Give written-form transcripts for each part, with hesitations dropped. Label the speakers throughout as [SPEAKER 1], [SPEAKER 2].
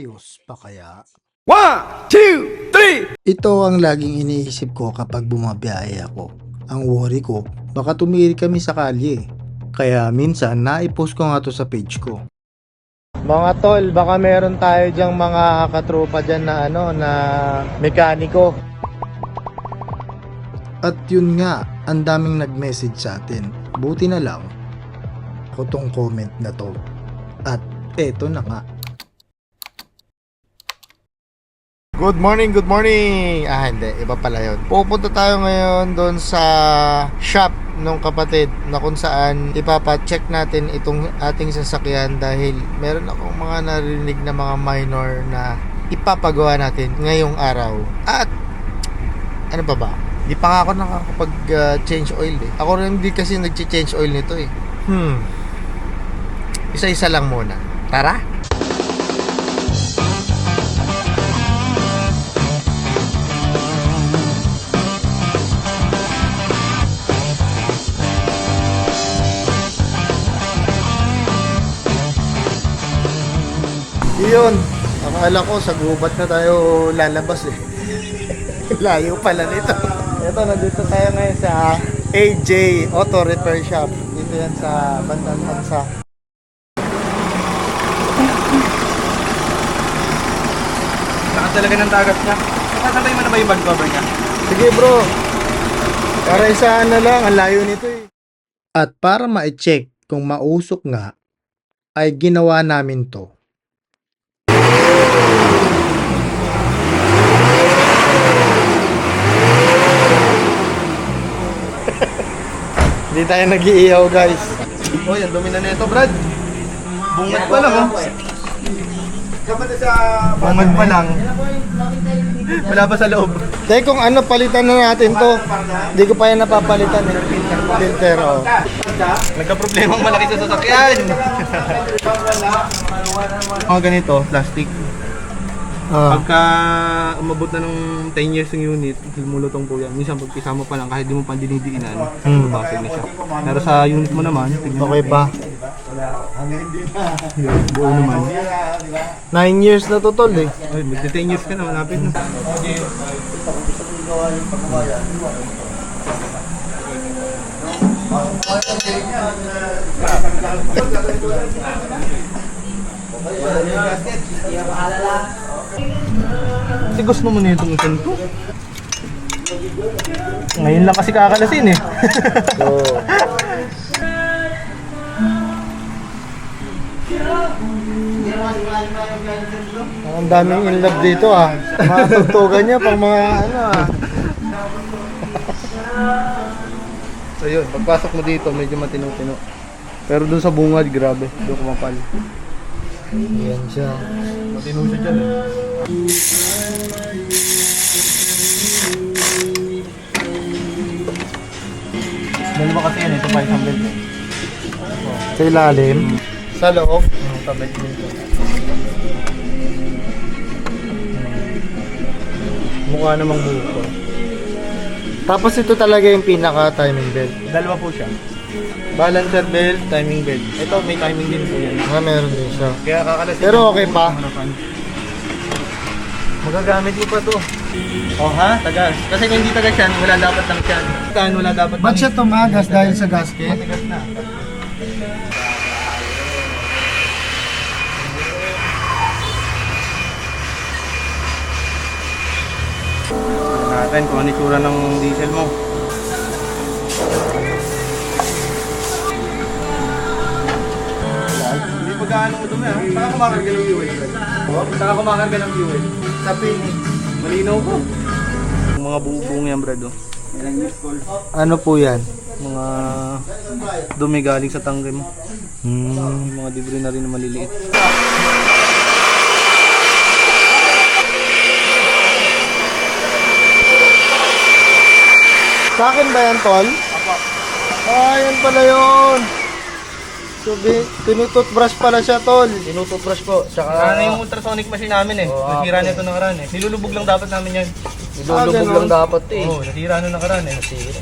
[SPEAKER 1] Ayos pa kaya?
[SPEAKER 2] 1, 2, 3.
[SPEAKER 1] Ito ang laging iniisip ko kapag bumabiyahe ako. Ang worry ko, baka tumiri kami sa kalye. Kaya minsan naipost ko nga to sa page ko. Mga tol, baka meron tayo dyang mga katropa dyan na na mekaniko. At yun nga, ang daming nag-message sa atin. Buti na lang, ako tong comment na to. At eto na nga. Good morning, good morning! Hindi, iba pala yun. Pupunta tayo ngayon doon sa shop ng kapatid na kung saan ipapacheck natin itong ating sasakyan dahil meron akong mga narinig na mga minor na ipapagawa natin ngayong araw. At ano pa ba? Di pa nga ako nakakapag-change oil eh. Ako rin hindi kasi nag-change oil nito eh. Isa-isa lang muna. Tara! Yun, akala ko sa gubat na tayo lalabas eh. Layo pala nito. Ito, nandito tayo ngayon sa AJ Auto Repair Shop. Dito yan sa Bandang Tansa.
[SPEAKER 2] Saka talaga ng dagat niya. Nakasabay mo na ba yung bag cover niya?
[SPEAKER 1] Sige bro, para isaan na lang, ang layo nito eh. At para ma-check kung mausok nga, ay ginawa namin to. Hindi tayo nag-iiyaw guys.
[SPEAKER 2] Oh, yan dumi na nito, Brad. Bungad pa lang, oh. Bungad pa lang. Wala pa sa loob.
[SPEAKER 1] Teka, kung ano, palitan na natin to. Hindi ko pa yan napapalitan eh. Filter, oh.
[SPEAKER 2] Nagka-problemang malaki sa sasakyan. Mga ganito, plastic. Pagka umabot na ng 10 years yung unit, lumulutong po yan. Minsan pag isama pa lang, kahit di mo pa dinidiinan, babasag na siya. Pero sa unit mo naman, tignan mo.
[SPEAKER 1] Okay pa.
[SPEAKER 2] Yun, buo naman.
[SPEAKER 1] 9 years na to tol eh.
[SPEAKER 2] Ay, may 10 years ka na, malapit na. Kasi gusto mo na itong ikan ko. Ngayon lang kasi kakalasin eh.
[SPEAKER 1] So, ang daming in love dito ah. Mga tugtugan niya pang mga ano ah.
[SPEAKER 2] So yun, pagpasok mo dito medyo matino-tino. Pero dun sa bungad, grabe, doon kumapal.
[SPEAKER 1] Yan siya.
[SPEAKER 2] Matino siya dyan eh. Dalawa kasi yan, ito 500 eh.
[SPEAKER 1] Sa ilalim. Sa loob.
[SPEAKER 2] Tablet dito.
[SPEAKER 1] Mukha namang buko. Tapos ito talaga yung pinaka timing belt.
[SPEAKER 2] Dalawa po siya. Balancer belt, timing belt. Ito may timing din po yan.
[SPEAKER 1] Meron din siya.
[SPEAKER 2] Kaya kakalasin.
[SPEAKER 1] Pero okay pa.
[SPEAKER 2] Magagamit mo pa to. Oh ha? Tagas. Kasi kung hindi tagas yan, wala dapat lang yan. Wala dapat lang.
[SPEAKER 1] Ba't siya tumagas dahil sa gasket?
[SPEAKER 2] Matigas na. Natin kung ano itsura ng diesel mo. Hindi pa gaano mo dumi ha? Saka kumakarga ng fuel. Saka kumakarga ng fuel. Sa Phoenix. Malinaw ko. Yung mga buong yan brad oh.
[SPEAKER 1] Ano po yan?
[SPEAKER 2] Mga dumi galing sa tangke mo.
[SPEAKER 1] Hmm.
[SPEAKER 2] Mga debris na rin na maliliit.
[SPEAKER 1] Sa akin ba yan, tol? Ah, yan pala yun. So, tinututbrush pala siya, tol.
[SPEAKER 2] Tinututbrush po. Tsaka yung ultrasonic machine namin eh. Nasira na ito nakaraan eh. Nilulubog lang dapat namin yan.
[SPEAKER 1] Nilulubog lang dapat eh.
[SPEAKER 2] Oo, nasira na nakaraan eh. Nasira.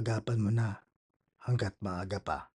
[SPEAKER 1] Agapan mo na hanggat maaga pa.